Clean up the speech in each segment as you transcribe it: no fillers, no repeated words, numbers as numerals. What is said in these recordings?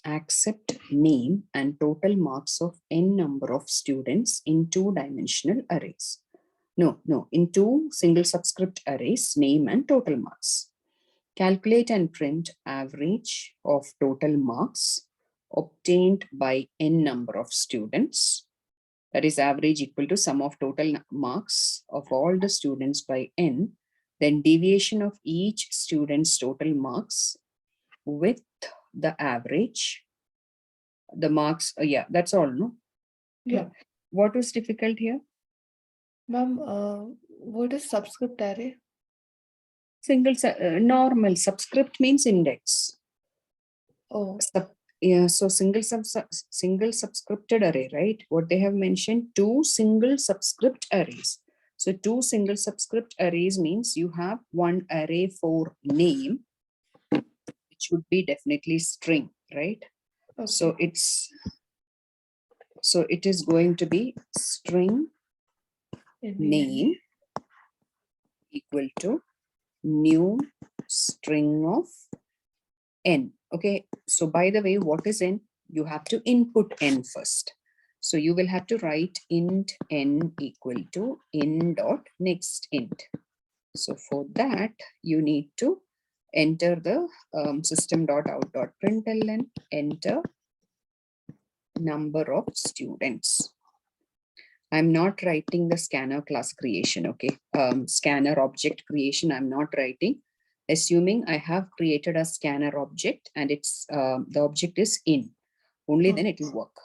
accept name and total marks of n number of students in two-dimensional arrays. No, in two single subscript arrays, name and total marks. Calculate and print average of total marks obtained by n number of students. That is average equal to sum of total marks of all the students by n, then deviation of each student's total marks with the average, the marks, yeah, that's all, no? Yeah. What was difficult here? Ma'am, what is subscript array? Normal subscript means index. Oh, Yeah, so single subscripted array, right? What they have mentioned, two single subscript arrays. So two single subscript arrays means you have one array for name, it should be definitely string, right? okay. So it is going to be string name equal to new string of n. Okay, so by the way, what is n? You have to input n first. So you will have to write int n equal to n dot next int. So for that, you need to enter the system.out.println, enter number of students. I'm not writing the scanner class creation, okay? Scanner object creation, I'm not writing. Assuming I have created a scanner object and it's the object is in, only then it will work.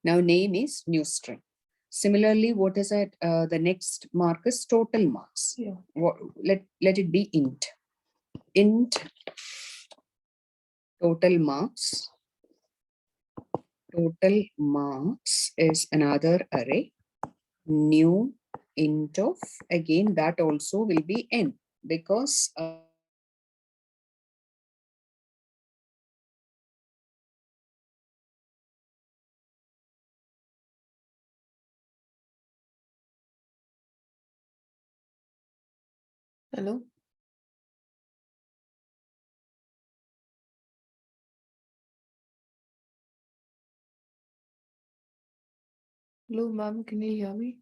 Now name is new string. Similarly, what is it? The next mark is total marks. Yeah. Let it be int. Int total marks. Total marks is another array. New int of, again that also will be n, because Hello? Hello, ma'am, can you hear me?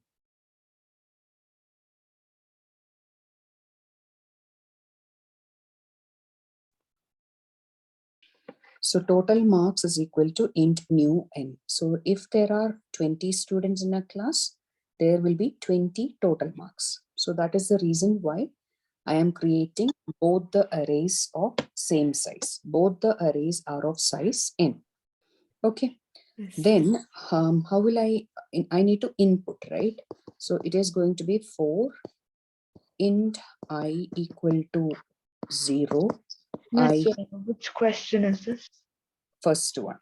so total marks is equal to int new n. So if there are 20 students in a class, there will be 20 total marks. So that is the reason why I am creating both the arrays of same size. Both the arrays are of size n. Okay. Yes. Then how will I need to input, right? So it is going to be for int I equal to 0. Yes, which question is this? First one,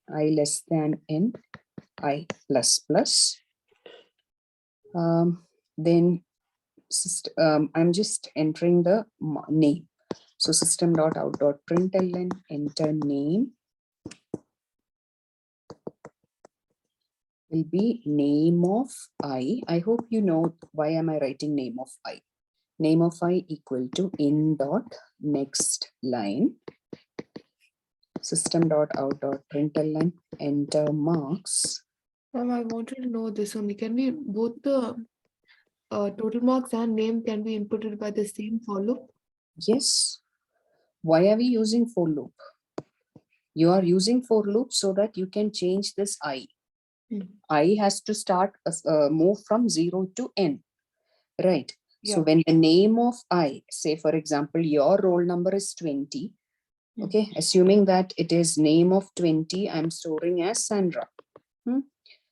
I less than n, I plus plus. Then I'm just entering the name. So system.out.println, enter name will be name of I. I hope you know why am I writing name of I. Name of I equal to in dot next line. System.out.println, enter marks. Ma'am, I wanted to know this only. Can we both the total marks and name can be inputted by the same for loop? Yes. Why are we using for loop? You are using for loop so that you can change this I. I has to start move from 0 to n, right? Yeah. So when the name of I, say for example, your roll number is 20, okay, assuming that it is name of 20, I'm storing as Sandra.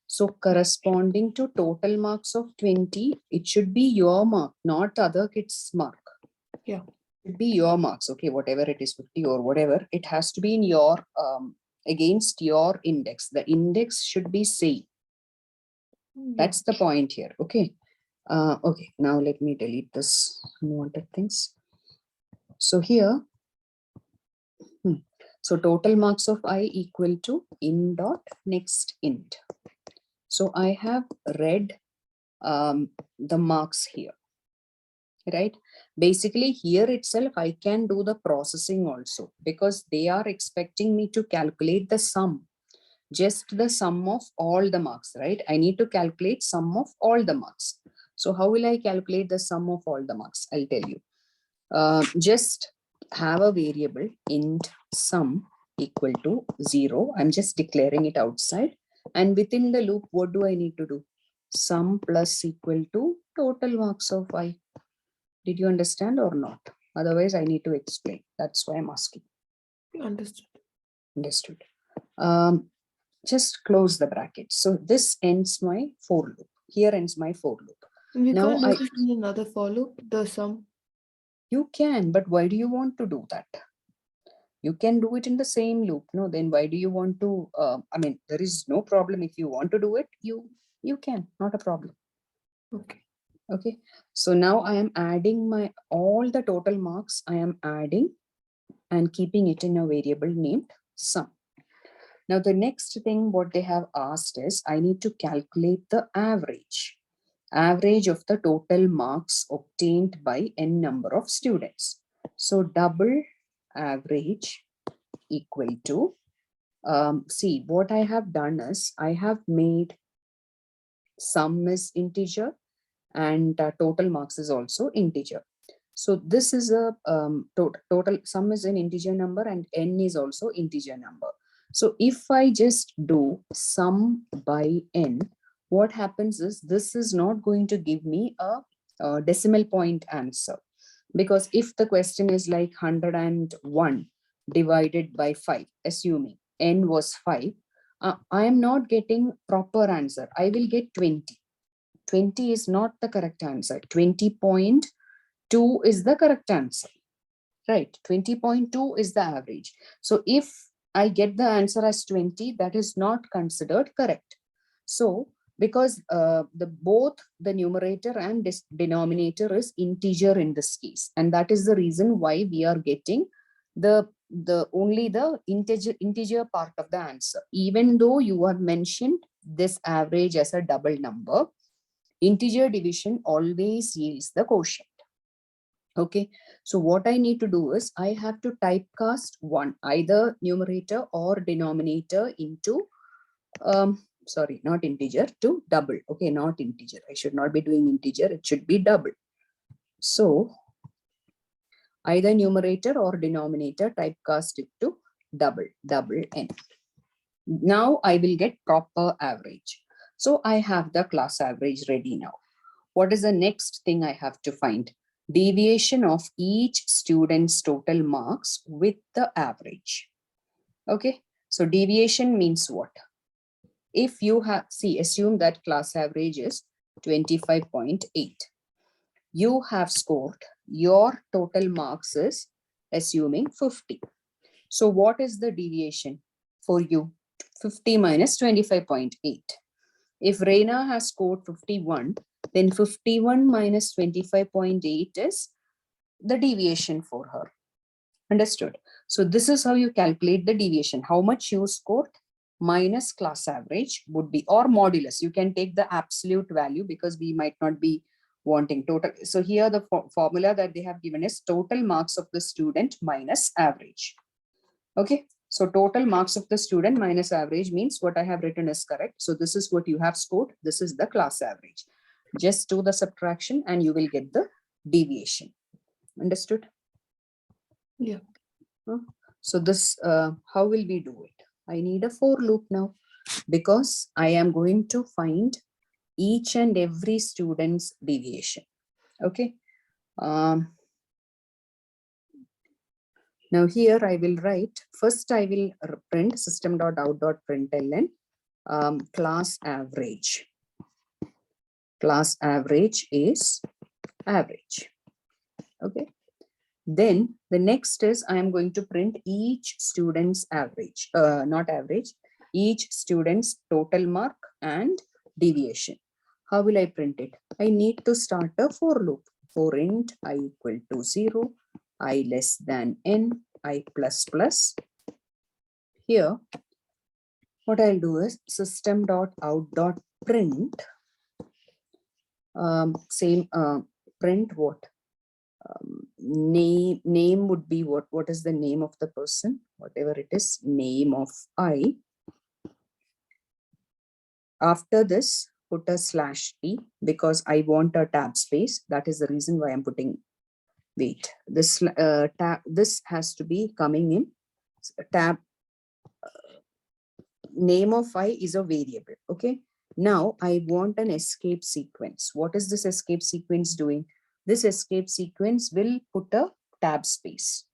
So corresponding to total marks of 20, it should be your mark, not other kid's mark. Yeah. It should be your marks, okay, whatever it is, 50 or whatever, it has to be in your, against your index. The index should be same. That's the point here, okay. Okay, now let me delete this unwanted things. So here, so total marks of I equal to in dot next int. So I have read the marks here. right? Basically here itself, I can do the processing also, because they are expecting me to calculate the sum, just the sum of all the marks, right? I need to calculate sum of all the marks. So how will I calculate the sum of all the marks? I'll tell you. Just have a variable int sum equal to 0. I'm just declaring it outside. And within the loop, what do I need to do? Sum plus equal to total marks of I. Did you understand or not? Otherwise, I need to explain. That's why I'm asking. Understood. Understood. Just close the bracket. So this ends my for loop. Here ends my for loop. We Now can't do this in another for loop, the sum. You can, but why do you want to do that? You can do it in the same loop. No, then why do you want to? I mean, there is no problem if you want to do it. You can, not a problem. Okay. Okay. So now I am adding my all the total marks. I am adding and keeping it in a variable named sum. Now the next thing what they have asked is I need to calculate the average of the total marks obtained by n number of students. So double average equal to, see what I have done is I have made sum is integer and total marks is also integer. So this is a total sum is an integer number and n is also integer number. So if I just do sum by n, what happens is this is not going to give me a decimal point answer, because if the question is like 101 divided by 5, assuming n was 5, I am not getting proper answer. I will get 20. 20 is not the correct answer. 20.2 is the correct answer, right? 20.2 is the average. So if I get the answer as 20, that is not considered correct. So because both the numerator and denominator is integer in this case, and that is the reason why we are getting the only the integer part of the answer. Even though you have mentioned this average as a double number, integer division always yields the quotient. Okay, so what I need to do is I have to typecast one, either numerator or denominator into sorry, not integer, to double. Okay, not integer. I should not be doing integer, it should be double. So either numerator or denominator, typecast it to double n. Now I will get proper average. So I have the class average ready now. What is the next thing I have to find? Deviation of each student's total marks with the average. Okay, so deviation means what? If you have, see, assume that class average is 25.8. You have scored, your total marks is assuming 50. So what is the deviation for you? 50 minus 25.8. If Reina has scored 51, then 51 minus 25.8 is the deviation for her. Understood? So this is how you calculate the deviation. How much you scored minus class average would be, or modulus. You can take the absolute value because we might not be wanting total. So here the formula that they have given is total marks of the student minus average. Okay. So total marks of the student minus average means what I have written is correct. So this is what you have scored. This is the class average. Just do the subtraction and you will get the deviation. Understood? Yeah. So this, how will we do it? I need a for loop now, because I am going to find each and every student's deviation. Okay. Now here I will write, first I will print system.out.println class average. Class average is average. Okay. Then the next is I am going to print each student's average, not average, each student's total mark and deviation. How will I print it? I need to start a for loop. For int I equal to 0, I less than n, I plus plus. Here, what I'll do is system.out.print, same print what? name would be what is the name of the person, whatever it is, name of I. After this, put a /t because I want a tab space. That is the reason why I'm putting, wait, this tab, this has to be coming in tab. Name of I is a variable. Okay. Now I want an escape sequence. What is this escape sequence doing? This escape sequence will put a tab space.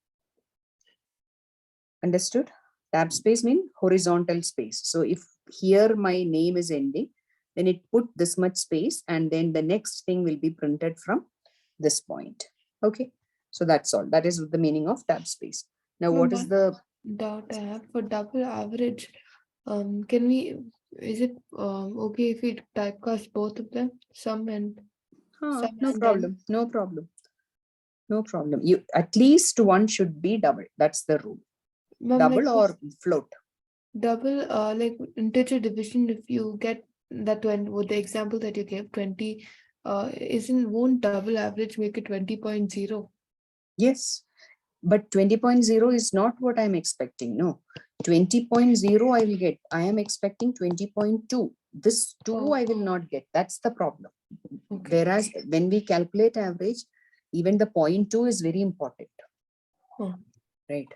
Understood? Tab space means horizontal space. So if here my name is ending, then it put this much space and then the next thing will be printed from this point. Okay. So that's all. That is the meaning of tab space. Now, what is the doubt I have for double average? Can we, is it okay if we typecast both of them, sum and sum no and problem, no problem. No problem. You at least one should be double. That's the rule. Double or float. Double, like integer division, if you get that one with the example that you gave, 20, won't double average make it 20.0? Yes, but 20.0 is not what I'm expecting. No, 20.0 I will get. I am expecting 20.2. This 2 I will not get. That's the problem. Okay. Whereas when we calculate average, even the 0.2 is very important. Right.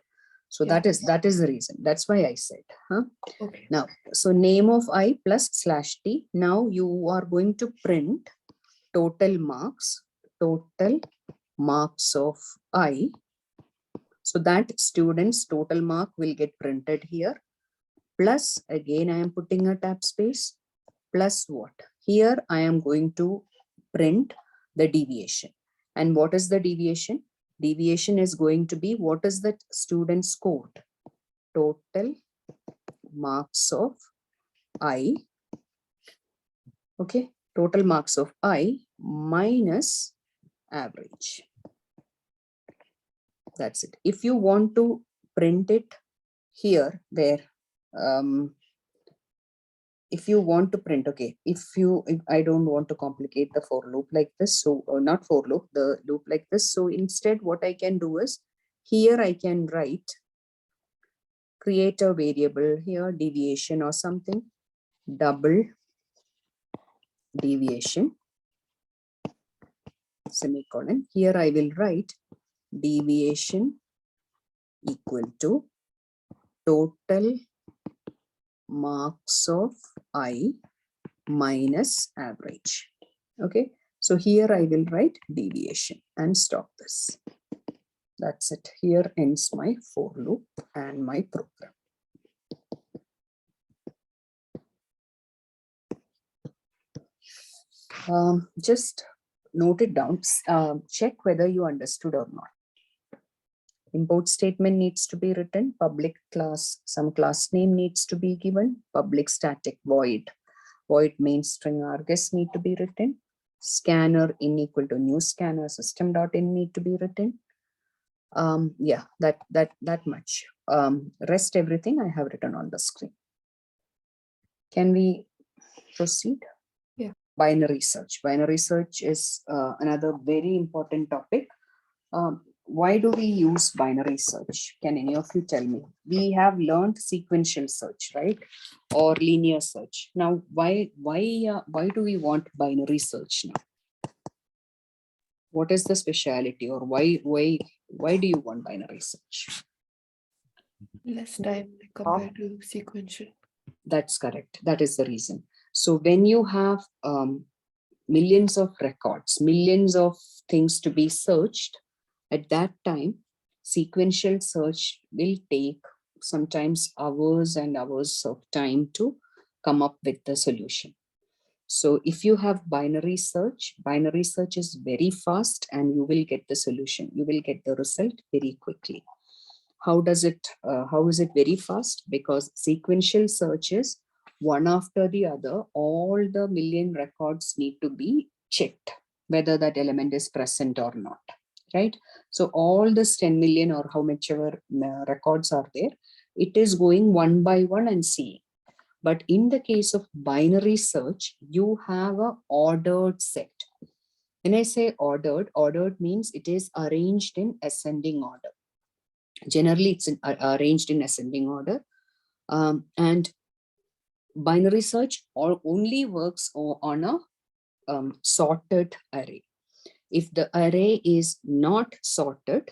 So Yeah. that is the reason. That's why I said. Okay. Now, so name of I plus /t. Now you are going to print total marks of I. So that student's total mark will get printed here. Plus, again, I am putting a tab space. Plus what? Here I am going to print the deviation. And what is the deviation? Deviation is going to be what is the student scored? Total marks of I. Okay, total marks of I minus average. That's it. If you want to print it here, there, if you want to print, okay, if I don't want to complicate the for loop like this, so not for loop, the loop like this. So instead what I can do is here I can write, create a variable here, deviation or something, double deviation, semicolon. Here I will write deviation equal to total marks of I minus average. Okay, so here I will write deviation and stop this. That's it. Here ends my for loop and my program. Just note it down, check whether you understood or not. Import statement needs to be written, public class, some class name needs to be given, public static void main string args need to be written, scanner in equal to new scanner system.in need to be written. Yeah, that much. Rest everything I have written on the screen. Can we proceed? Yeah. Binary search. Binary search is another very important topic. Why do we use binary search? Can any of you tell me? We have learned sequential search, right? Or linear search. Now, why do we want binary search now? What is the speciality, or why do you want binary search? Less time compared to sequential. That's correct. That is the reason. So when you have millions of records, millions of things to be searched, at that time, sequential search will take sometimes hours and hours of time to come up with the solution. So if you have binary search is very fast and you will get the solution. You will get the result very quickly. How is it very fast? Because sequential search is one after the other, all the million records need to be checked, whether that element is present or not, right? So all this 10 million or how much ever records are there, it is going one by one and seeing. But in the case of binary search, you have a ordered set. When I say ordered, ordered means it is arranged in ascending order. Generally, it's arranged in ascending order. And binary search only works on a sorted array. If the array is not sorted,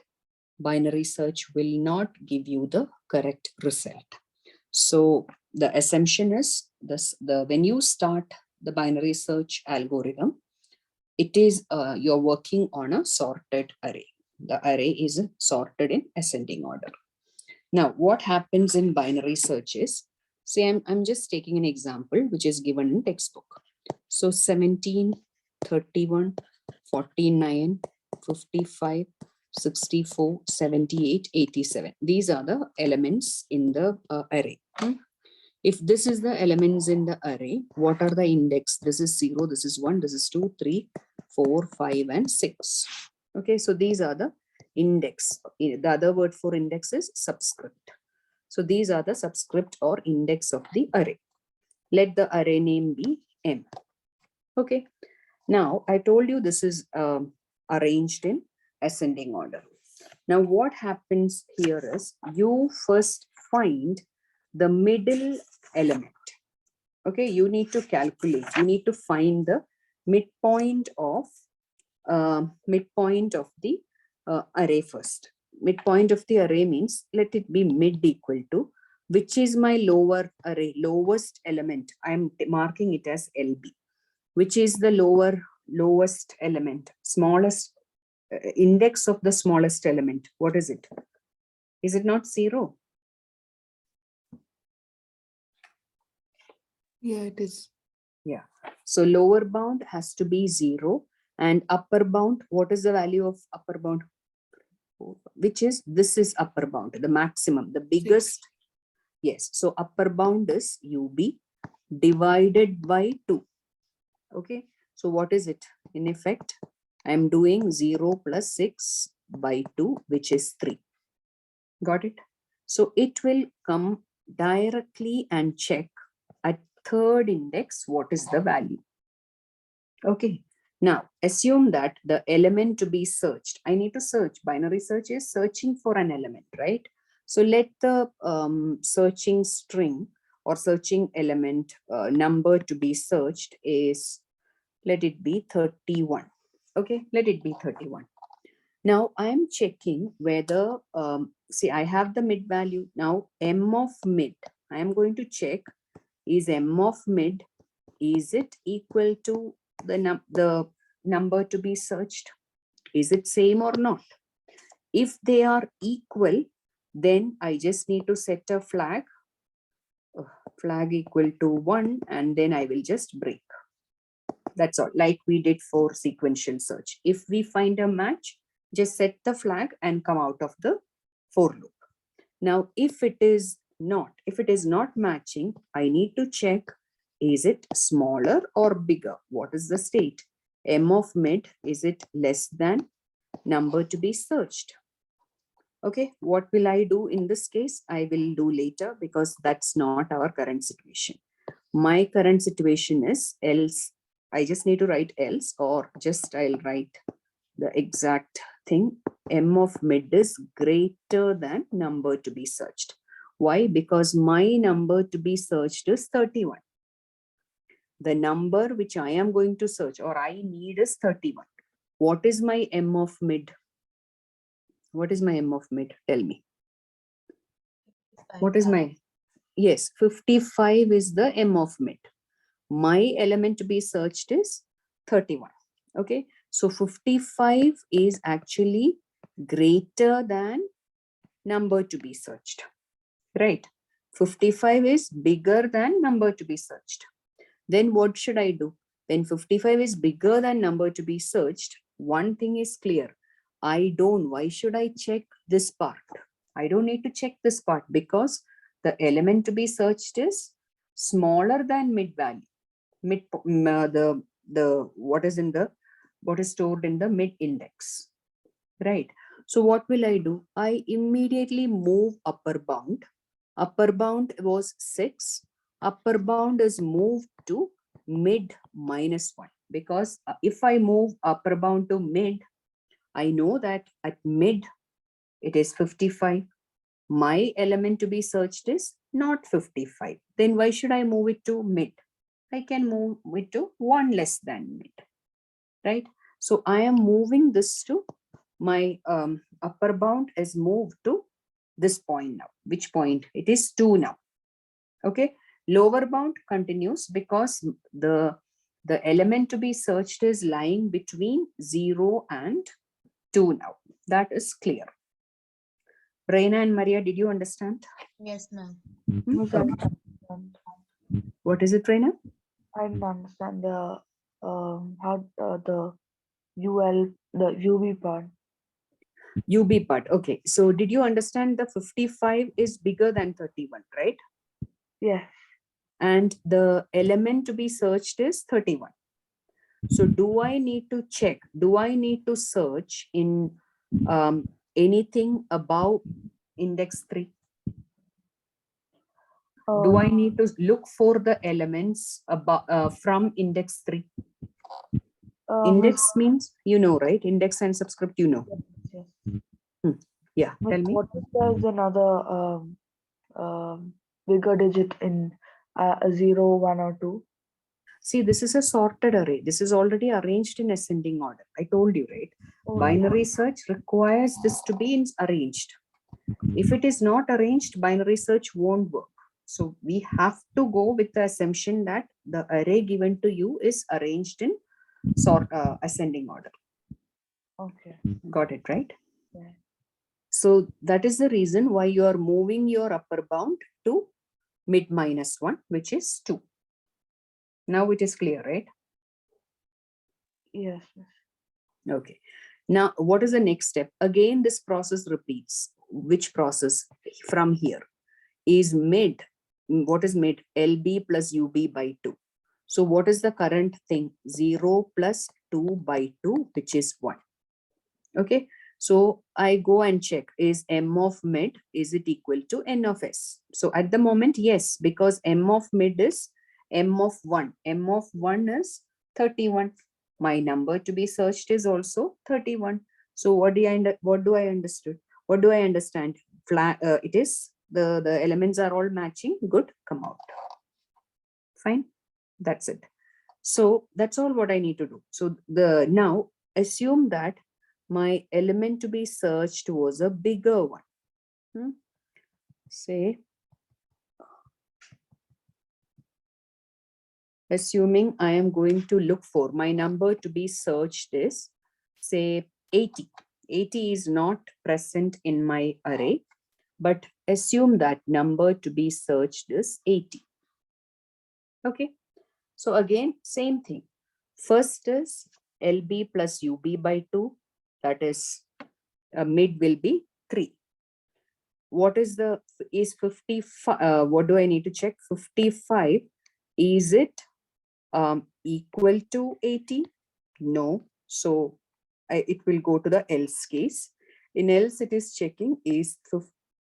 binary search will not give you the correct result. So the assumption is this: when you start the binary search algorithm, it is you're working on a sorted array. The array is sorted in ascending order. Now, what happens in binary search is, say I'm just taking an example which is given in textbook. So 17, 31, 49, 55, 64, 78, 87. These are the elements in the array. If this is the elements in the array, what are the index? This is 0, this is 1, this is 2, 3, 4, 5, and 6. Okay, so these are the index. The other word for index is subscript. So these are the subscript or index of the array. Let the array name be M. Okay, now I told you this is arranged in ascending order. Now what happens here is you first find the middle element. Okay, you need to calculate, you need to find the midpoint of the array first. Midpoint of the array means let it be mid equal to, which is my lower array, lowest element. I'm marking it as LB, which is the lowest element, smallest index of the smallest element. What is it? Is it not 0? Yeah, it is. Yeah. So lower bound has to be 0, and upper bound, what is the value of upper bound? Which is, this is upper bound, the maximum, the biggest. 6. Yes. So upper bound is UB divided by 2. Okay. So what is it? In effect, I'm doing 0 plus 6 by 2, which is 3. Got it? So it will come directly and check at third index what is the value. Okay. Now assume that the element to be searched, I need to search. Binary search is searching for an element, right? So let the searching string or searching element number to be searched is, let it be 31. Okay, let it be 31. Now I'm checking whether, see, I have the mid value. Now M of mid, I am going to check, is M of mid, is it equal to the number to be searched? Is it same or not? If they are equal, then I just need to set a flag, flag equal to 1, and then I will just break. That's all, like we did for sequential search. If we find a match, just set the flag and come out of the for loop. Now, if it is not matching, I need to check, is it smaller or bigger? What is the state? M of mid, is it less than number to be searched? Okay, what will I do in this case? I will do later because that's not our current situation. My current situation is else. I just need to write else, or just I'll write the exact thing. M of mid is greater than number to be searched. Why? Because my number to be searched is 31. The number which I am going to search or I need is 31. What is my M of mid? What is my M of mid? Tell me. What is my? Yes, 55 is the M of mid. My element to be searched is 31. Okay, so 55 is actually greater than number to be searched, right? 55 is bigger than number to be searched. Then what should I do? When 55 is bigger than number to be searched, one thing is clear. Why should I check this part? I don't need to check this part because the element to be searched is smaller than mid value. What is stored in the mid index, right? So what will I do? I immediately move upper bound. Upper bound was 6. Upper bound is moved to mid -1. because if I move upper bound to mid, I know that at mid it is 55. My element to be searched is not 55. Then why should I move it to mid? I can move it to 1 less than mid, right? So I am moving this to my upper bound is moved to this point now. Which point? It is 2 now. Okay. Lower bound continues because the element to be searched is lying between 0 and 2 now. That is clear. Reina and Maria, did you understand? Yes, ma'am. Miss, I Okay. didn't understand. What is it, Reina? I didn't understand the how the UL the UV part. UB part. Okay. So did you understand the 55 is bigger than 31, right? Yes. And the element to be searched is 31. So do I need to check? Do I need to search in anything above index 3? Do I need to look for the elements above from index 3? Index means, you know, right? Index and subscript, you know. Yes. Yeah, Miss, tell me. what if there's another bigger digit in a 0, 1, or 2? See, this is a sorted array. This is already arranged in ascending order. I told you, right? Oh, Binary search requires this to be arranged. If it is not arranged, binary search won't work. So we have to go with the assumption that the array given to you is arranged in ascending order. Okay. Got it, right? Yeah. So that is the reason why you are moving your upper bound to mid -1, which is 2. Now it is clear, right? Yes. Miss. Okay. Now, what is the next step? Again, this process repeats. Which process? From here is mid. What is mid? LB plus UB by 2. So what is the current thing? 0 plus 2 by 2, which is 1. Okay. So I go and check, is M of mid, is it equal to N of S? So at the moment, yes, because M of mid is M of 1. M of 1 is 31. My number to be searched is also 31. So what do I understood? What do I understand? It is the elements are all matching. Good, come out. Fine, that's it. So that's all what I need to do. So now assume that my element to be searched was a bigger one. Say, assuming I am going to look for my number to be searched is, say, 80. 80 is not present in my array, but assume that number to be searched is 80. Okay. So again, same thing. First is LB plus UB by 2. That is mid will be 3. What is 55? What do I need to check? 55, is it equal to 80? No. So it will go to the else case. In else, it is checking is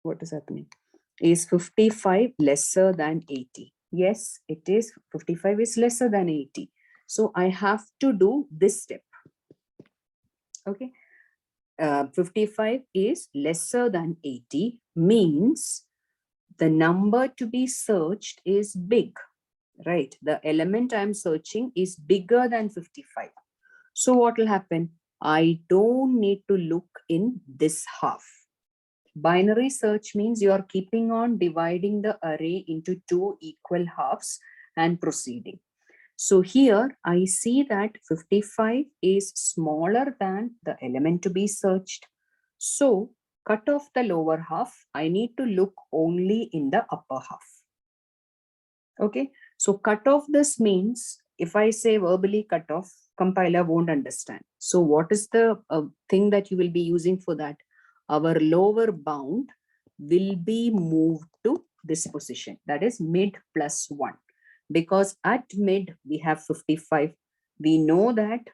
what is happening? Is 55 lesser than 80? Yes, it is. 55 is lesser than 80. So I have to do this step. Okay. 55 is lesser than 80 means the number to be searched is big, right? The element I'm searching is bigger than 55. So what will happen? I don't need to look in this half. Binary search means you are keeping on dividing the array into 2 equal halves and proceeding. So here I see that 55 is smaller than the element to be searched. So cut off the lower half. I need to look only in the upper half. Okay, so cut off this means if I say verbally cut off, compiler won't understand. So what is the thing that you will be using for that? Our lower bound will be moved to this position, that is mid +1. Because at mid we have 55. We know that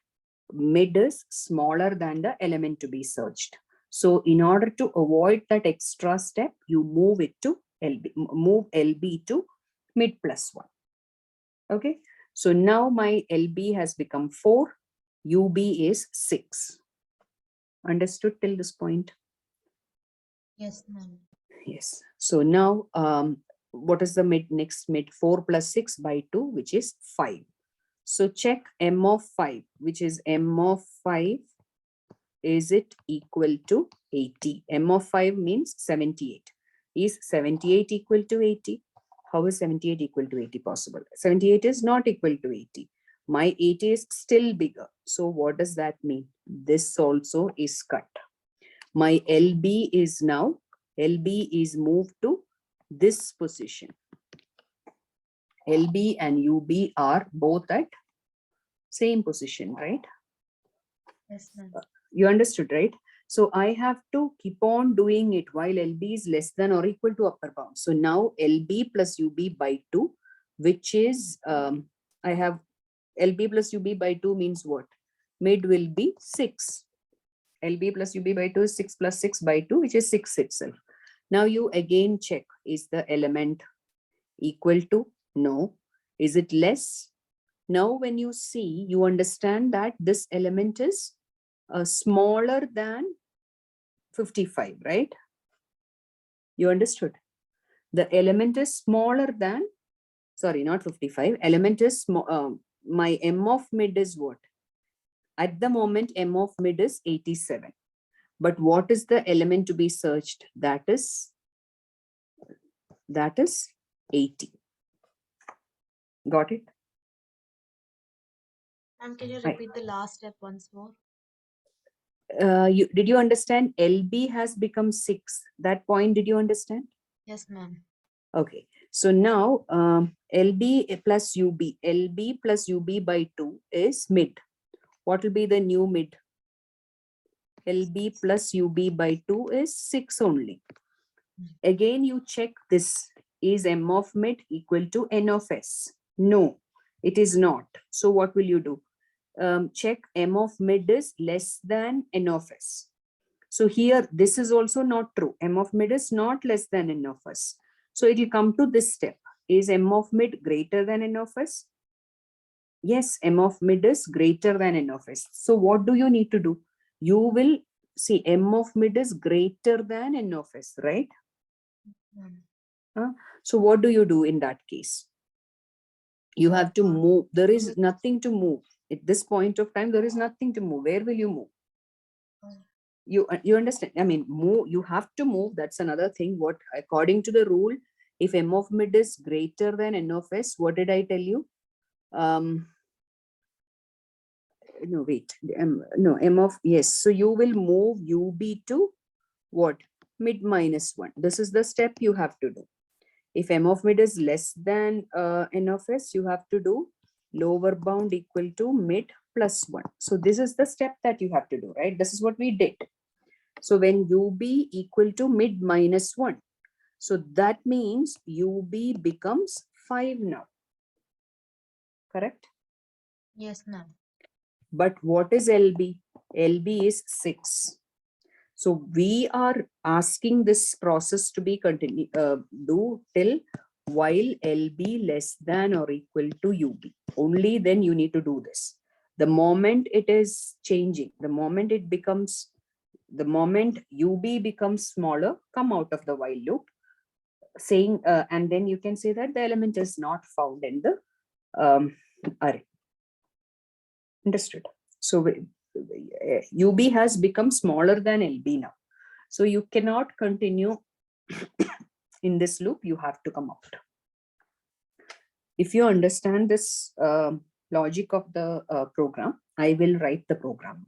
mid is smaller than the element to be searched. So in order to avoid that extra step, you move it to LB, move LB to mid +1. Okay, So now my LB has become 4, UB is 6. Understood till this point? Yes, ma'am. Yes. So now, what is the next mid? 4 plus 6 by 2, which is 5. So check M of 5, which is M of 5. Is it equal to 80? M of 5 means 78. Is 78 equal to 80? How is 78 equal to 80 possible? 78 is not equal to 80. My 80 is still bigger. So what does that mean? This also is cut. My LB is now, LB is moved to this position. LB and UB are both at same position, right? Yes, ma'am. You understood, right? So I have to keep on doing it while LB is less than or equal to upper bound. So now LB plus UB by 2, which is, I have LB plus UB by 2 means what? Mid will be 6. LB plus UB by 2 is 6 plus 6 by 2, which is 6 itself. Now you again check, is the element equal to? No. Is it less? Now when you see, you understand that this element is smaller than 55, right? You understood? The element is smaller than, sorry, not 55. Element is small. My M of mid is what? At the moment, M of mid is 87. But what is the element to be searched? That is 80. Got it? Ma'am, can you Right. repeat the last step once more? Did you understand? LB has become 6. That point, did you understand? Yes, ma'am. Okay. So now LB plus UB. LB plus UB by 2 is mid. What will be the new mid? LB plus UB by 2 is 6 only. Again, you check this. Is M of mid equal to N of S? No, it is not. So what will you do? Check M of mid is less than N of S. So here, this is also not true. M of mid is not less than N of S. So it will come to this step. Is M of mid greater than N of S? Yes, M of mid is greater than N of S. So what do you need to do? You will see M of mid is greater than N of S, right? So what do you do in that case? You have to move. There is nothing to move. At this point of time, there is nothing to move. Where will you move? You understand? I mean, move. You have to move. That's another thing. What, according to the rule, if M of mid is greater than N of S, what did I tell you? No, wait. No, M of, yes. So you will move UB to what? Mid minus 1. This is the step you have to do. If M of mid is less than N of S, you have to do lower bound equal to mid plus 1. So this is the step that you have to do, right? This is what we did. So when UB equal to mid minus 1, so that means UB becomes 5 now. Correct? Yes, ma'am. But what is LB? LB is 6. So we are asking this process to be do till while LB less than or equal to UB. Only then you need to do this. The moment it is changing, the moment it becomes, the moment UB becomes smaller, come out of the while loop, saying, and then you can say that the element is not found in the array. Understood? So UB has become smaller than LB now. So you cannot continue in this loop. You have to come out. If you understand this logic of the program, I will write the program.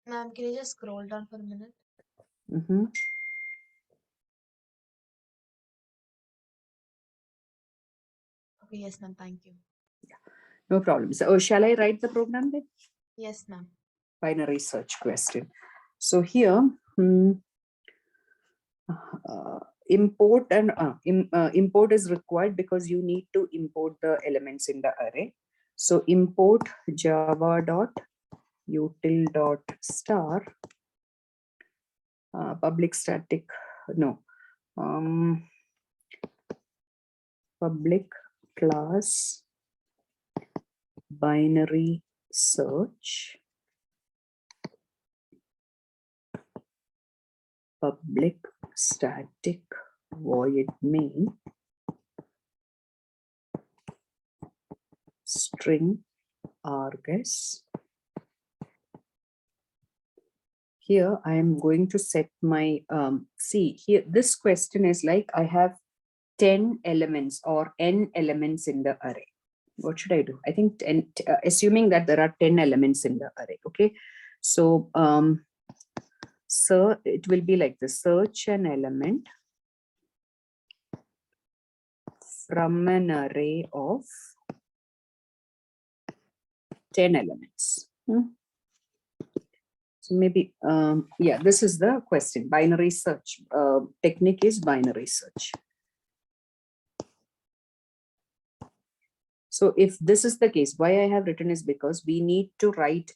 Ma'am, can you just scroll down for a minute? Mm-hmm. Okay, yes, ma'am. Thank you. No problem. So shall I write the program then? Yes, ma'am. Binary search question. So here, import and import is required because you need to import the elements in the array. So import java.util.star public static, no, public class binary search public static void main string args. Here I am going to set my, see here, this question is like I have 10 elements or n elements in the array. What should I do? I think 10, assuming that there are 10 elements in the array. Okay. So, so it will be like the search an element from an array of 10 elements. So maybe, yeah, this is the question. Binary search technique is binary search. So if this is the case, why I have written is because we need to write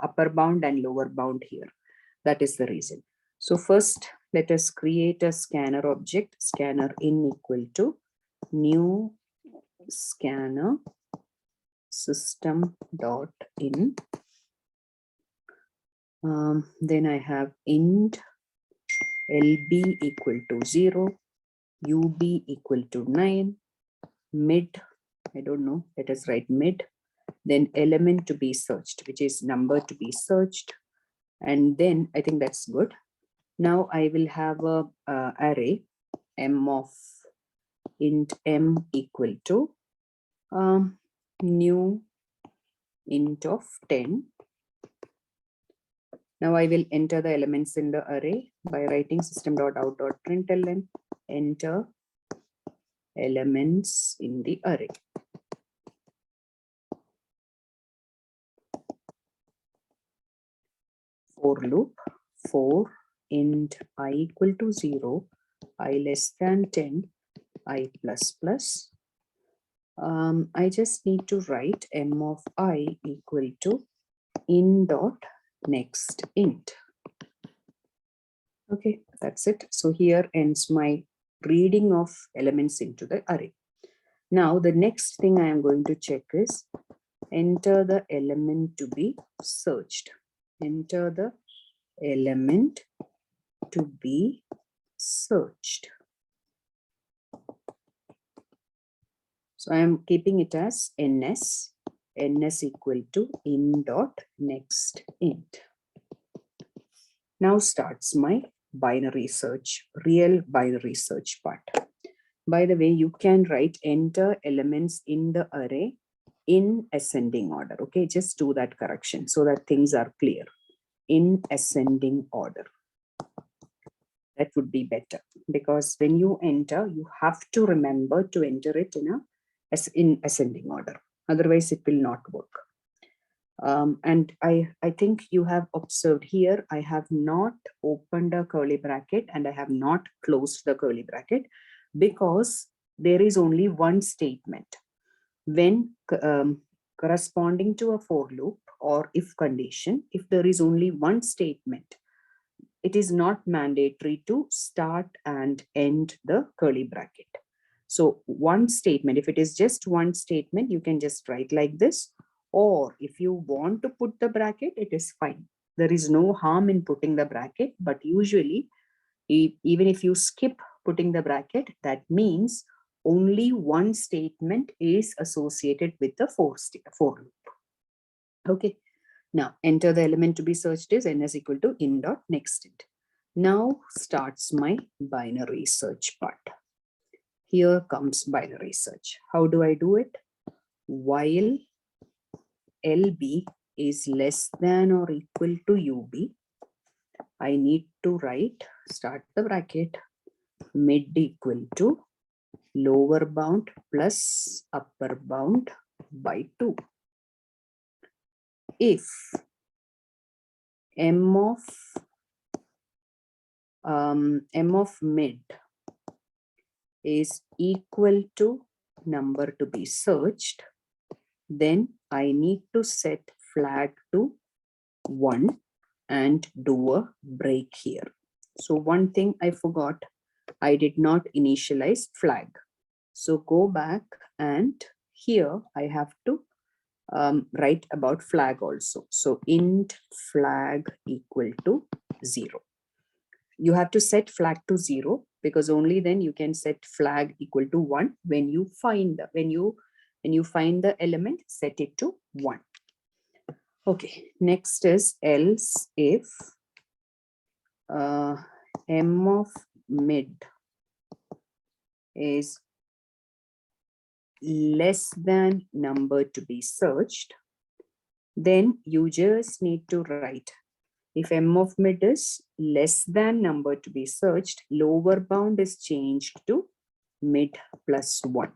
upper bound and lower bound here. That is the reason. So first, let us create a scanner object, scanner in equal to new scanner system dot in. Then I have int lb equal to 0, ub equal to 9, mid, I don't know, let us write mid, then element to be searched, which is number to be searched. And then I think that's good. Now I will have a array m of int m equal to new int of 10. Now I will enter the elements in the array by writing system.out.println, enter elements in the array. For loop, for int I equal to 0, I less than 10, I plus plus. I just need to write m of I equal to in dot next int. Okay, that's it. So here ends my reading of elements into the array. Now the next thing I am going to check is enter the element to be searched. Enter the element to be searched. So I am keeping it as ns equal to in dot next int. Now starts my binary search, real binary search part. By the way, you can write enter elements in the array in ascending order. Okay, just do that correction so that things are clear. In ascending order. That would be better because when you enter, you have to remember to enter it in ascending order. Otherwise, it will not work. And I think you have observed here, I have not opened a curly bracket and I have not closed the curly bracket because there is only one statement. When corresponding to a for loop or if condition, if there is only one statement, it is not mandatory to start and end the curly bracket. So one statement, if it is just one statement, you can just write like this. Or if you want to put the bracket, it is fine. There is no harm in putting the bracket, but usually, even if you skip putting the bracket, that means only one statement is associated with the for loop. Okay. Now enter the element to be searched is ns equal to in dot next int. Now starts my binary search part. Here comes binary search. How do I do it? While LB is less than or equal to UB, I need to write, start the bracket, mid equal to lower bound plus upper bound by 2. If m of mid is equal to number to be searched, then I need to set flag to 1 and do a break here. So one thing I forgot, I did not initialize flag. So go back, and here I have to write about flag also. So int flag equal to 0. You have to set flag to 0 because only then you can set flag equal to 1 when you find the when you find the element, set it to 1. Okay, next is else if m of mid is less than number to be searched, then you just need to write, if m of mid is less than number to be searched, lower bound is changed to mid plus 1.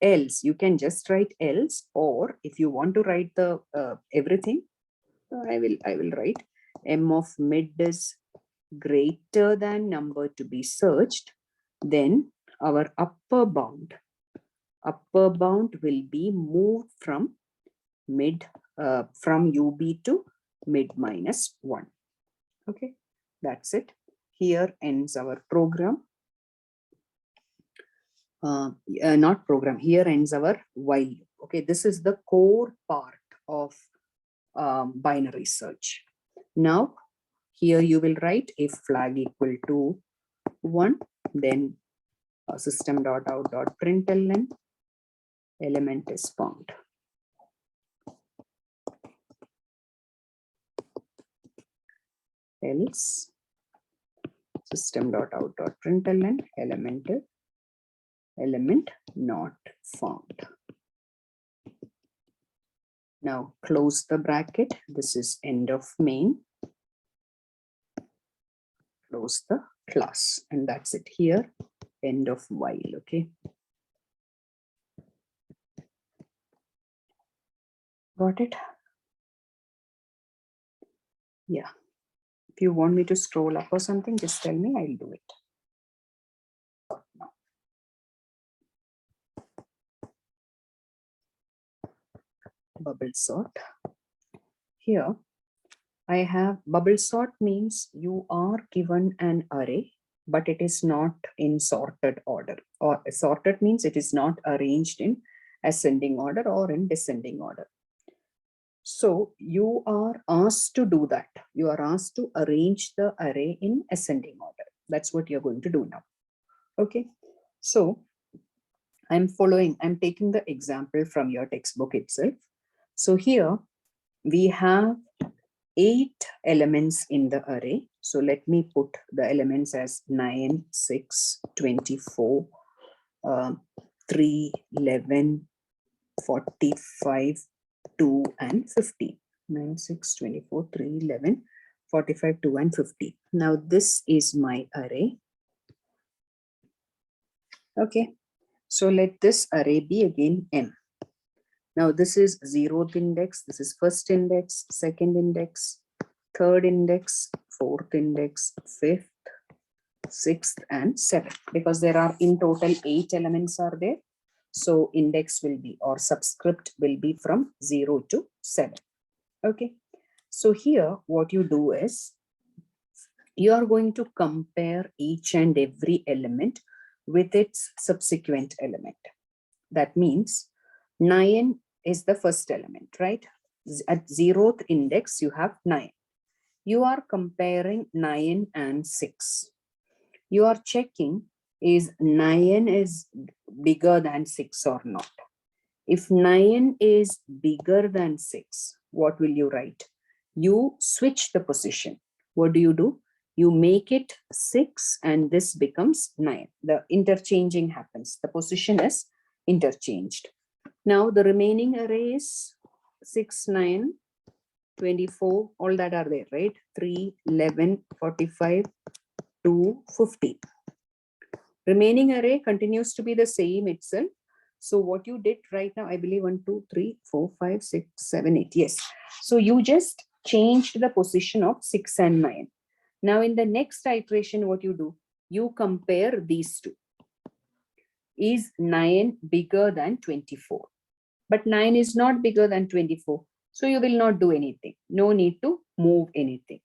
Else, you can just write else, or if you want to write the everything, I will write m of mid is greater than number to be searched, then our upper bound will be moved from mid from ub to mid minus 1. Okay, that's it. Here ends our program. Not program, here ends our while loop. Okay, this is the core part of binary search. Now here you will write if flag equal to 1, then system.out.println element is found. Else system.out.println element not found. Now close the bracket. This is end of main. Close the class, and that's it. Here end of while. Okay, got it? Yeah, if you want me to scroll up or something, just tell me, I'll do it. Bubble sort. Here I have bubble sort means you are given an array, but it is not in sorted order, or sorted means it is not arranged in ascending order or in descending order. So you are asked to do that. You are asked to arrange the array in ascending order. That's what you're going to do now. Okay, so I'm taking the example from your textbook itself. So here we have 8 elements in the array. So let me put the elements as 9, 6, 24, 3, 11, 45, 2, and 15. 9, 6, 24, 3, 11, 45, 2, and 50. Now this is my array. Okay, so let this array be again M. Now this is 0th index, this is first index, second index, third index, fourth index, fifth, sixth, and seventh, because there are in total 8 elements are there. So index will be, or subscript will be from 0 to 7. Okay, so here what you do is you are going to compare each and every element with its subsequent element. That means 9 is the first element, right? At 0th index, you have 9. You are comparing 9 and 6. You are checking is 9 is bigger than 6 or not. If 9 is bigger than 6, what will you write? You switch the position. What do? You make it 6 and this becomes 9. The interchanging happens. The position is interchanged. Now the remaining array is 6, 9, 24, all that are there, right? 3, 11, 45, 2, 50. Remaining array continues to be the same itself. So what you did right now, I believe 1, 2, 3, 4, 5, 6, 7, 8. Yes. So you just changed the position of 6 and 9. Now in the next iteration, what you do? You compare these two. Is 9 bigger than 24? But 9 is not bigger than 24. So you will not do anything. No need to move anything.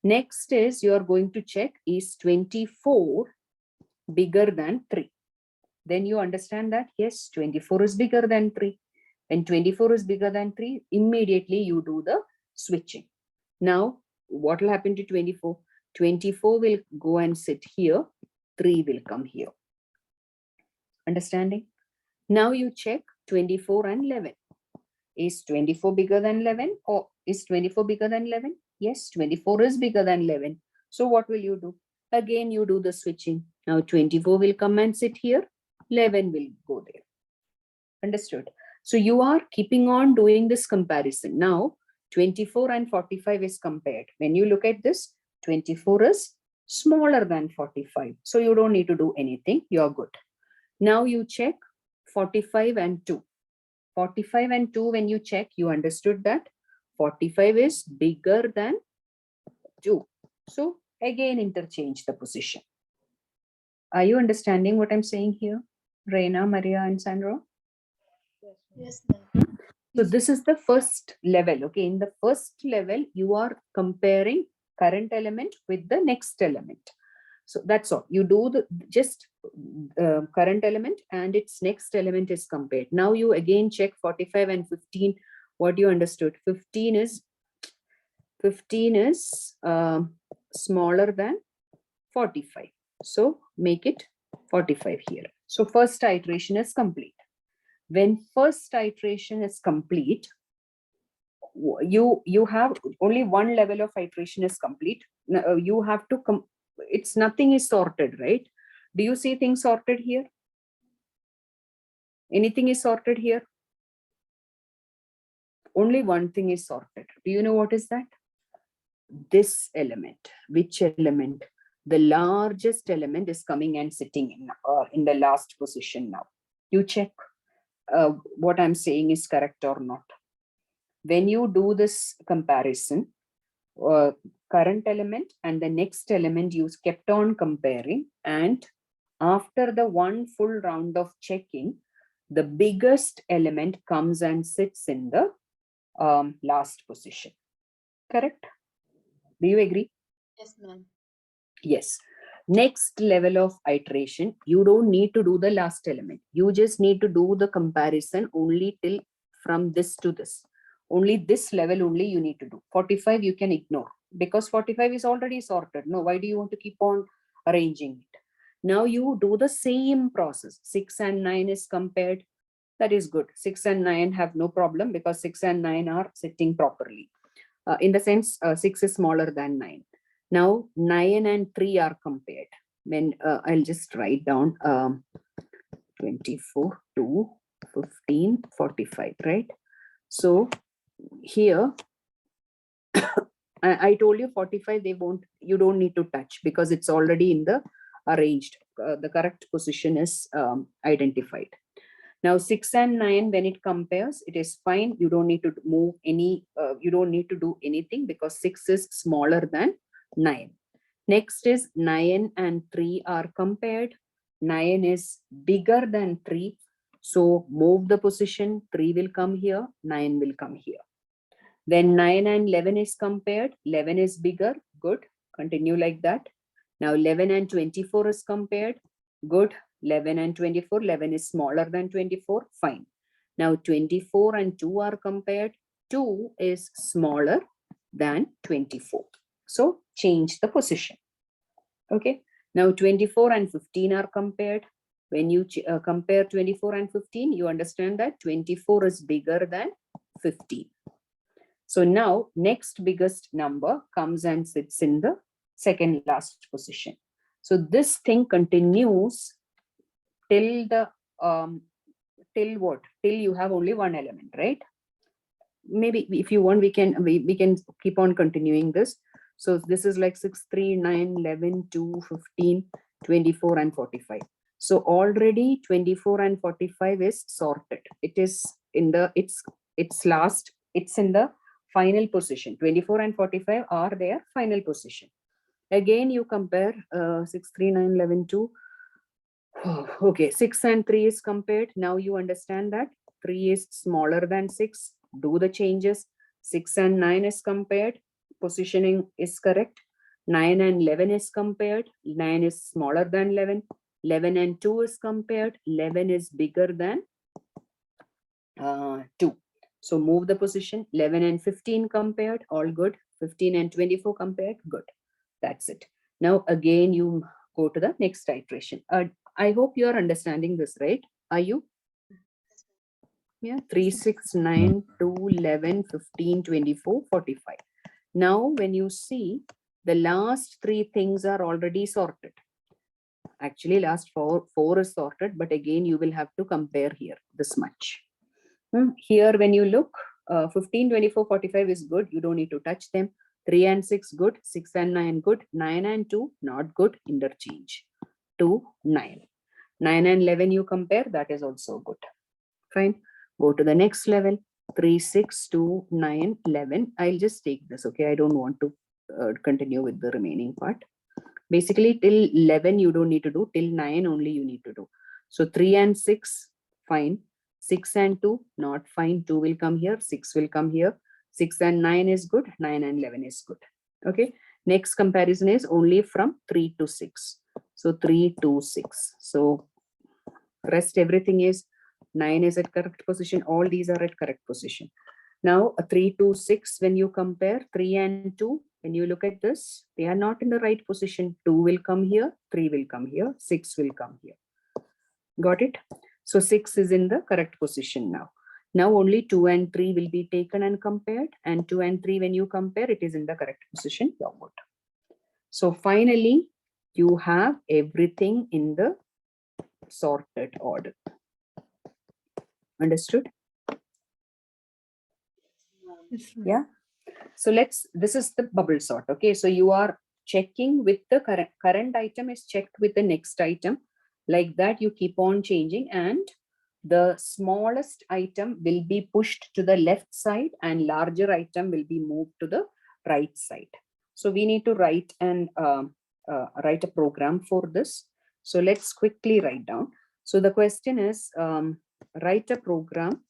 Next is you are going to check is 24 bigger than 3. then you understand that yes, 24 is bigger than 3. When 24 is bigger than 3, immediately you do the switching. Now, what will happen to 24? 24 will go and sit here, 3 will come here. Understanding? Now you check 24 and 11. Is 24 bigger than 11 or is 24 bigger than 11? Yes, 24 is bigger than 11. So what will you do? Again, you do the switching. Now 24 will come and sit here, 11 will go there. Understood? So you are keeping on doing this comparison. Now 24 and 45 is compared. When you look at this, 24 is smaller than 45. So you don't need to do anything. You're good. Now you check 45 and 2. 45 and 2, when you check, you understood that 45 is bigger than 2. So again, interchange the position. Are you understanding what I'm saying here? Reina, Maria, and Sandro? Yes, ma'am. So this is the first level. Okay, in the first level, you are comparing current element with the next element. So that's all. You do the just current element and its next element is compared. Now you again check 45 and 15. What you understood? 15 is smaller than 45. So make it 45 here. So first iteration is complete. When first iteration is complete, you have only one level of iteration is complete. Now, you have to it's nothing is sorted, right? Do you see things sorted here? Anything is sorted here? Only one thing is sorted. Do you know what is that? This element. Which element? The largest element is coming and sitting in the last position now. You check what I'm saying is correct or not. When you do this comparison, current element and the next element you kept on comparing, and after the one full round of checking, the biggest element comes and sits in the last position. Correct? Do you agree? Yes, ma'am. Yes. Next level of iteration, you don't need to do the last element. You just need to do the comparison only till from this to this. Only this level only you need to do. 45 you can ignore because 45 is already sorted. No, why do you want to keep on arranging it? Now you do the same process. 6 and 9 is compared. That is good. 6 and 9 have no problem because 6 and 9 are sitting properly. In the sense, 6 is smaller than 9. Now 9 and 3 are compared. When I'll just write down 24, 2, 15, 45, right? So here, I told you 45, you don't need to touch because it's already in the arranged. The correct position is identified. Now 6 and 9, when it compares, it is fine. You don't need to move any, you don't need to do anything because 6 is smaller than 9. Next is 9 and 3 are compared. 9 is bigger than 3. So move the position, 3 will come here, 9 will come here. Then 9 and 11 is compared. 11 is bigger, good. Continue like that. Now 11 and 24 is compared, good. 11 and 24, 11 is smaller than 24, fine. Now 24 and 2 are compared. 2 is smaller than 24. So change the position. Okay. Now 24 and 15 are compared. When you compare 24 and 15, you understand that 24 is bigger than 15. So now next biggest number comes and sits in the second last position. So this thing continues till the till what? Till you have only one element, right? Maybe if you want, we can keep on continuing this. So this is like 6, 3, 9, 11, 2, 15, 24, and 45. So already 24 and 45 is sorted. It is in the it's in the final position. 24 and 45 are their final position. Again, you compare 6, 3, 9, 11, 2. Okay, 6 and 3 is compared. Now you understand that 3 is smaller than 6. Do the changes. 6 and 9 is compared. Positioning is correct. 9 and 11 is compared. 9 is smaller than 11. 11 and 2 is compared. 11 is bigger than 2. So move the position. 11 and 15 compared, all good. 15 and 24 compared, good. That's it. Now again, you go to the next iteration. I hope you are understanding this, right? Are you? Yeah, 3, 6, 9, 2, 11, 15, 24, 45. Now, when you see the last 3 things are already sorted. Actually, last four is sorted, but again, you will have to compare here this much. Here, when you look, 15, 24, 45 is good. You don't need to touch them. 3 and 6, good. 6 and 9, good. 9 and 2, not good. Interchange. 2, 9. 9 and 11, you compare. That is also good. Fine. Go to the next level. 3, 6, 2, 9, 11. I'll just take this. Okay. I don't want to continue with the remaining part. Basically, till 11, you don't need to do. Till 9 only you need to do. So 3 and 6, fine. 6 and 2, not fine. 2 will come here. 6 will come here. 6 and 9 is good. 9 and 11 is good. Okay. Next comparison is only from 3 to 6. So 3 to 6. So rest everything is 9 is at correct position. All these are at correct position. Now 3 to 6, when you compare 3 and 2, when you look at this, they are not in the right position. 2 will come here, 3 will come here, 6 will come here. Got it? So 6 is in the correct position now. Now only 2 and 3 will be taken and compared, and 2 and 3, when you compare, it is in the correct position. You're good. So finally, you have everything in the sorted order. Understood? Yes, ma'am. Yeah. So this is the bubble sort. Okay. So you are checking with the current item is checked with the next item. Like that, you keep on changing, and the smallest item will be pushed to the left side and larger item will be moved to the right side. So we need to write write a program for this. So let's quickly write down. So the question is, write a program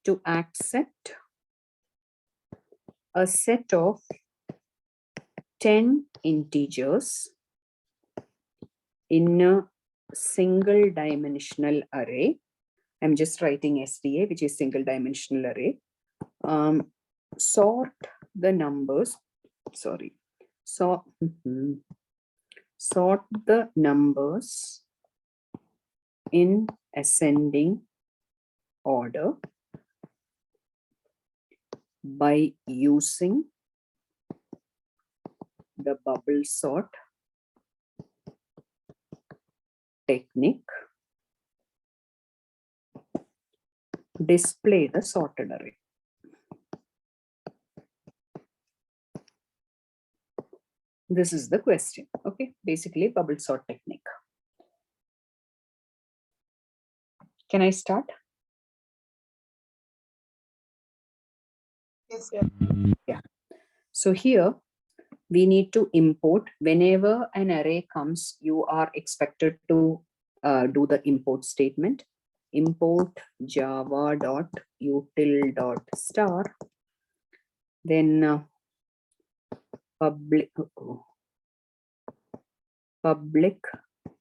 to accept a set of 10 integers in a single dimensional array. I'm just writing SDA, which is single dimensional array. Sort the numbers, sorry. Sort the numbers in ascending order by using the bubble sort technique. Display the sorted array. This is the question. Okay, basically bubble sort technique. Can I start? Yes. Yeah. So here we need to import. Whenever an array comes, you are expected to do the import statement. Import java.util.star. Then public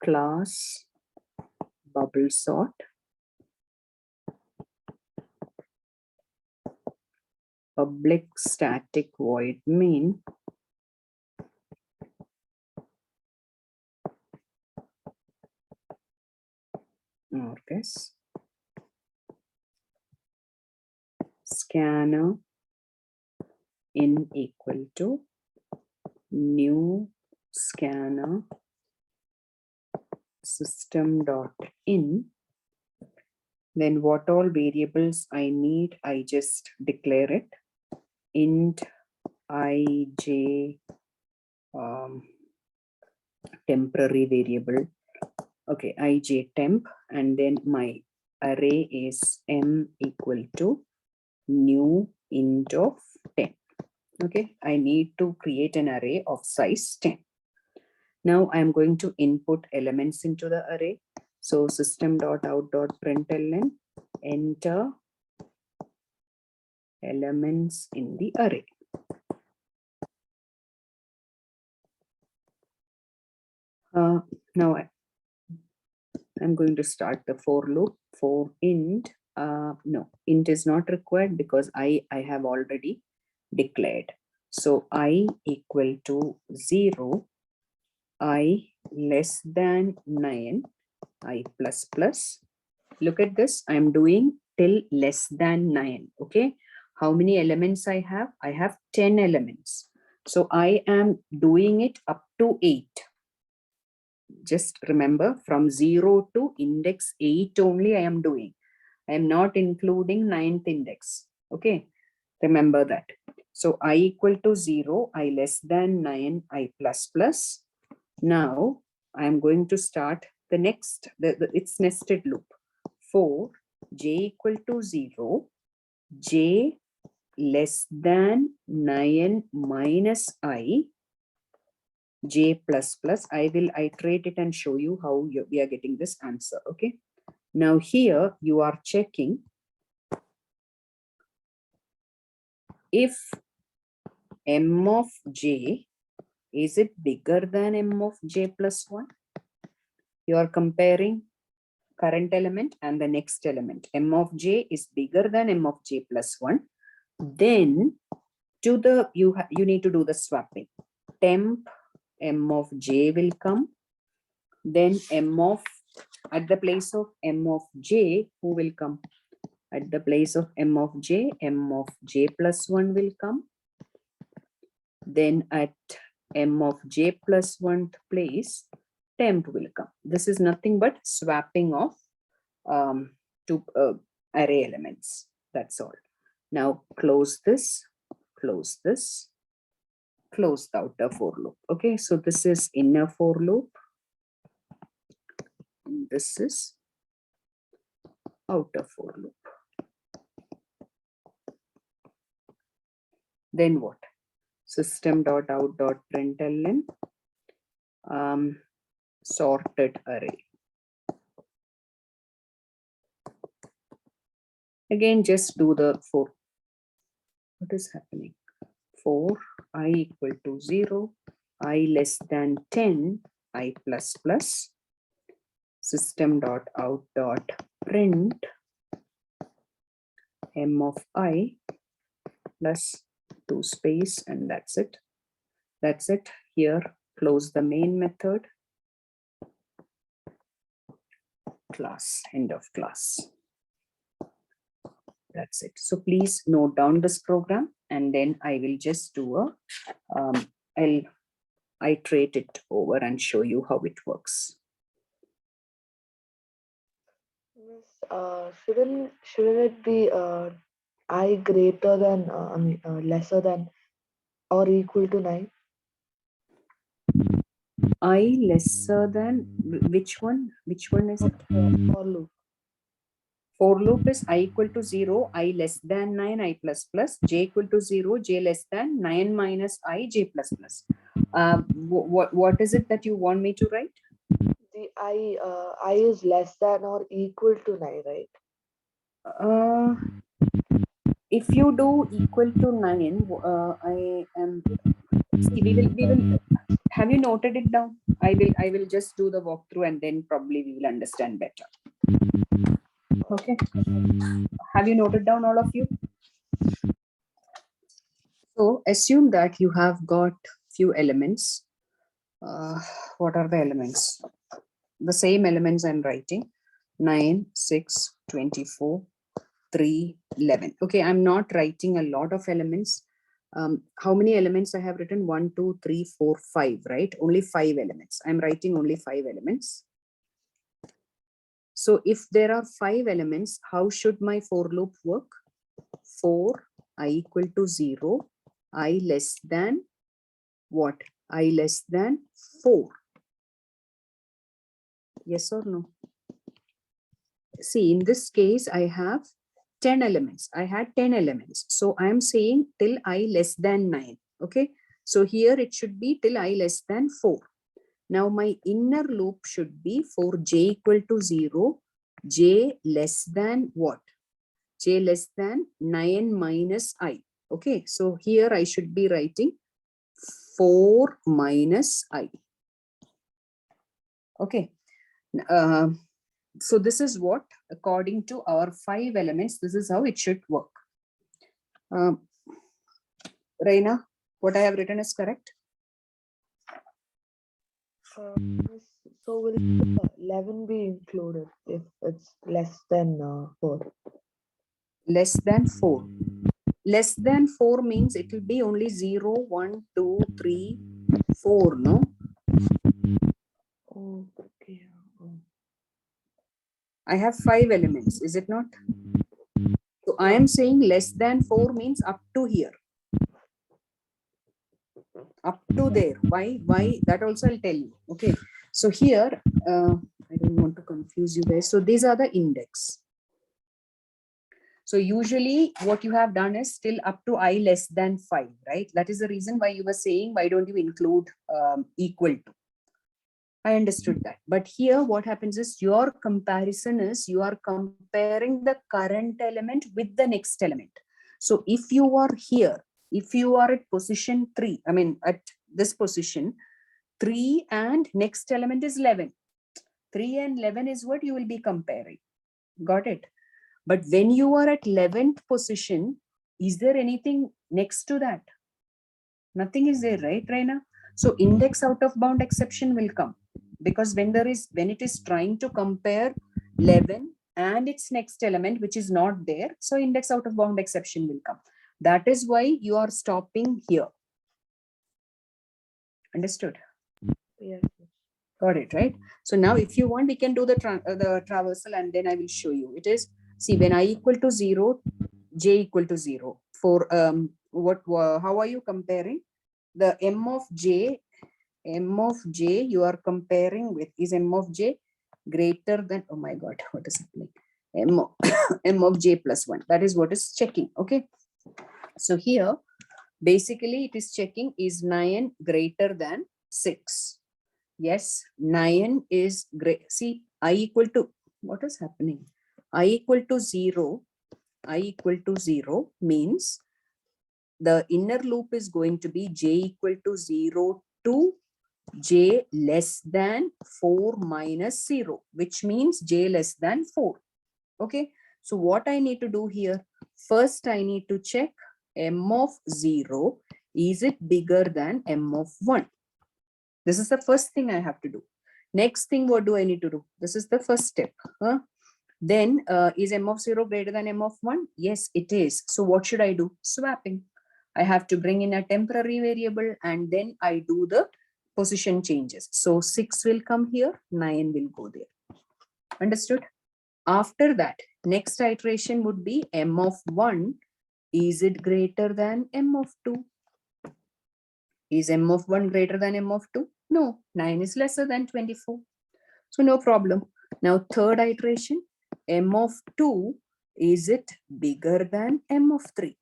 class bubble sort. Public static void main. Or guess. Scanner in equal to new scanner system.in. Then what all variables I need, I just declare it. Int ij temporary variable. Okay, ij temp, and then my array is m equal to new int of 10. Okay, I need to create an array of size 10. Now I'm going to input elements into the array. So system.out.println, enter elements in the array. Now I'm going to start the for loop for int. No, int is not required because I have already declared. So I equal to 0, I less than 9, I plus plus. Look at this, I'm doing till less than 9, okay? How many elements I have? I have 10 elements. So I am doing it up to 8. Just remember, from 0 to index 8 only I am doing. I am not including 9th index, okay? Remember that. So I equal to 0, I less than 9, I plus plus. Now I am going to start the next, it's nested loop. For j equal to 0, j less than 9 minus I, j plus plus. I will iterate it and show you how we are getting this answer, okay? Now here you are checking if m of j, is it bigger than m of j plus 1? You are comparing current element and the next element. M of j is bigger than m of j plus 1. Then to the you need to do the swapping. Temp m of j will come. Then m of, at the place of m of j, who will come? At the place of m of j plus 1 will come. Then at m of j plus 1th place, temp will come. This is nothing but swapping of two array elements. That's all. Now close this, close this, close the outer for loop. Okay, so this is inner for loop. This is outer for loop. Then what? System.out.println sorted array. Again, just do the for. What is happening? For I equal to 0, I less than 10, I plus plus. System.out.print m of I plus 2 space, and that's it. That's it. Here, close the main method. Class, end of class. That's it. So please note down this program, and then I will just do a, I'll iterate it over and show you how it works. Shouldn't it be I greater than lesser than or equal to 9? I lesser than which one? Which one is it? For loop. For loop is I equal to 0, I less than 9, I plus plus, j equal to 0, j less than 9 minus I, j plus plus. What is it that you want me to write? The I is less than or equal to 9, right? If you do equal to 9, I am. See, we will. Have you noted it down? I will just do the walkthrough and then probably we will understand better. Okay. Have you noted down, all of you? So assume that you have got few elements. What are the elements? The same elements I'm writing: 9, 6, 24, 3, 11. Okay, I'm not writing a lot of elements. How many elements I have written? 1, 2, 3, 4, 5, right? Only 5 elements. I'm writing only 5 elements. So if there are 5 elements, how should my for loop work? For I equal to 0, I less than what? I less than 4. Yes or no? See, in this case, I have 10 elements. I had 10 elements. So I am saying till I less than 9. Okay. So here it should be till I less than 4. Now my inner loop should be for j equal to 0, j less than what? J less than 9 minus I. Okay. So here I should be writing 4 minus I. Okay. So this is what, according to our 5 elements, this is how it should work. Reina, what I have written is correct? Yes, so will the 11 be included if it's less than 4? Less than 4. Less than 4 means it will be only 0, 1, 2, 3, 4, no? Oh, okay. Oh. I have 5 elements, is it not? So I am saying less than 4 means up to here. Up to there. Why? That also I'll tell you. Okay. So here, I don't want to confuse you guys. So these are the index. So usually what you have done is still up to I less than 5, right? That is the reason why you were saying, why don't you include equal to? I understood that. But here what happens is your comparison is you are comparing the current element with the next element. So if you are here, if you are at position 3, I mean at this position, 3 and next element is 11. 3 and 11 is what you will be comparing. Got it? But when you are at 11th position, is there anything next to that? Nothing is there, right, Reina? So index out of bound exception will come, because when it is trying to compare 11 and its next element, which is not there, so index out of bound exception will come. That is why you are stopping here. Understood? Yes. Got it, right? So now if you want, we can do the traversal and then I will show you. It is, see, when I equal to 0, j equal to 0. For how are you comparing? The m of j you are comparing with, is m of j greater than, oh my God, what is happening? M of j plus 1. That is what is checking, okay? So here, basically it is checking, is 9 greater than 6? Yes, 9 is great. See, I equal to, what is happening? I equal to 0. I equal to 0 means the inner loop is going to be j equal to 0 to j less than 4 minus 0, which means j less than 4. Okay. So what I need to do here, first I need to check m of 0. Is it bigger than m of 1? This is the first thing I have to do. Next thing, what do I need to do? This is the first step. Then is m of 0 greater than m of 1? Yes, it is. So what should I do? Swapping. I have to bring in a temporary variable and then I do the position changes. So 6 will come here, 9 will go there. Understood? After that, next iteration would be m of 1. Is it greater than m of 2? Is m of 1 greater than m of 2? No, 9 is lesser than 24. So no problem. Now third iteration, m of 2, is it bigger than m of 3?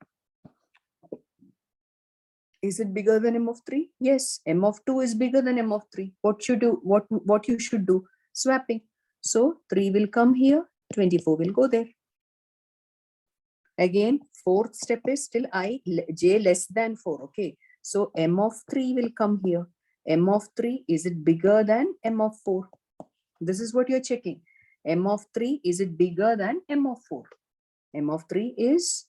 Is it bigger than m of 3? Yes, m of 2 is bigger than m of 3. What should do? What you should do? Swapping. So 3 will come here, 24 will go there. Again, fourth step is still j less than 4. Okay. So m of 3 will come here. M of 3, is it bigger than m of 4? This is what you're checking. M of 3, is it bigger than m of 4? M of 3 is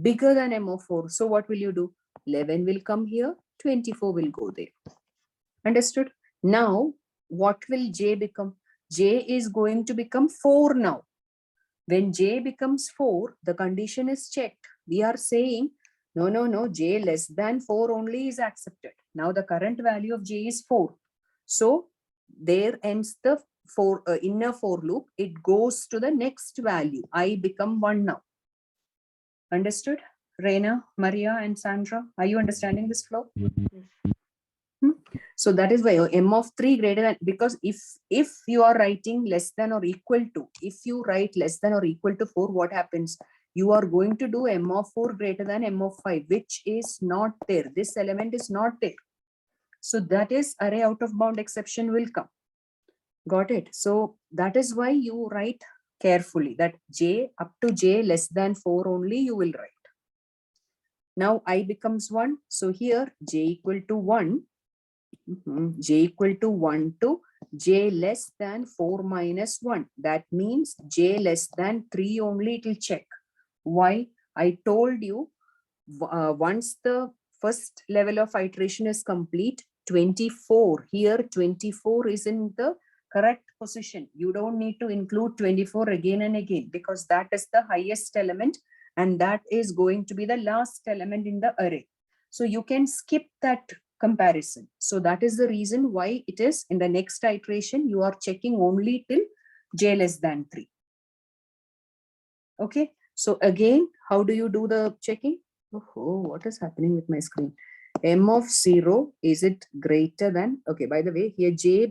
bigger than m of 4. So what will you do? 11 will come here, 24 will go there. Understood? Now, what will j become? J is going to become 4 now. When j becomes 4, the condition is checked. We are saying, no, j less than 4 only is accepted. Now the current value of j is 4. So there ends the inner for loop. It goes to the next value. I become 1 now. Understood? Reina, Maria, and Sandra, are you understanding this flow? So that is why m of 3 greater than, because if you are writing less than or equal to, if you write less than or equal to 4, what happens? You are going to do m of 4 greater than m of 5, which is not there. This element is not there. So that is array out of bound exception will come. Got it? So that is why you write carefully that j up to j less than 4 only you will write. Now I becomes 1. So here j equal to 1. J equal to 1 to j less than 4 minus 1. That means j less than 3 only it will check. Why? I told you once the first level of iteration is complete, 24, here 24 is in the correct position. You don't need to include 24 again and again because that is the highest element and that is going to be the last element in the array. So you can skip that comparison. So that is the reason why it is in the next iteration, you are checking only till j less than 3. Okay. So again, how do you do the checking? Oh, what is happening with my screen? M of 0, is it greater than, okay, by the way, here j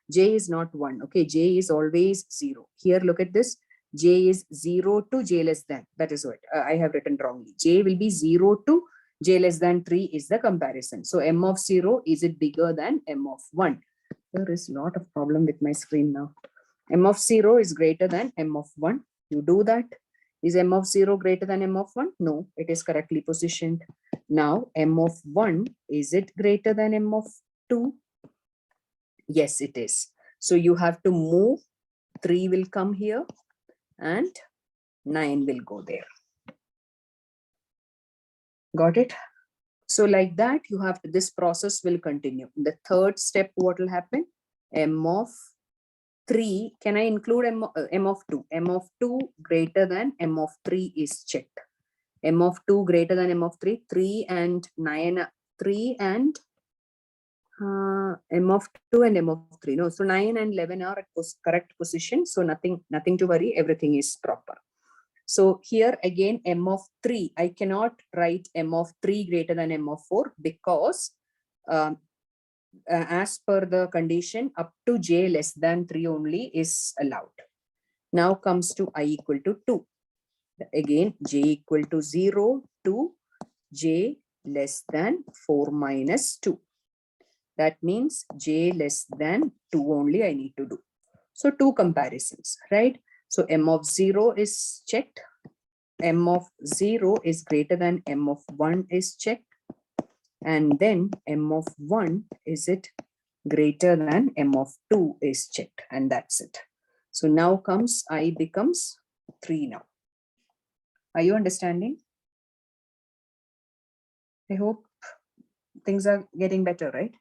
is not 1. Okay, j is always 0. Here, look at this. J is 0 to j less than. That is what I have written wrongly. J will be 0 to j less than 3 is the comparison. So M of 0, is it bigger than M of 1? There is a lot of problem with my screen now. M of 0 is greater than M of 1. You do that. Is M of 0 greater than M of 1? No, it is correctly positioned. Now, M of 1, is it greater than M of 2? Yes, it is. So you have to move. 3 will come here and 9 will go there. Got it? So like that, you have to, this process will continue. The third step, what will happen? M of 3, can I include M of 2? M of 2 greater than M of 3 is checked. M of 2 greater than M of 3, 3 and 9, 3 and M of 2 and M of 3. No, so 9 and 11 are at correct position. So nothing to worry, everything is proper. So here again, M of 3, I cannot write M of 3 greater than M of 4 because as per the condition, up to j less than 3 only is allowed. Now comes to I equal to 2. Again, j equal to 0 to j less than 4 minus 2. That means j less than 2 only I need to do. So 2 comparisons, right? So M of 0 is checked. M of 0 is greater than M of 1 is checked. And then M of 1, is it greater than M of 2 is checked. And that's it. So now comes I becomes 3 now. Are you understanding? I hope things are getting better, right?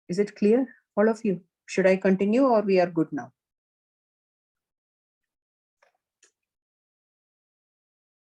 Is it clear, all of you? Should I continue or we are good now?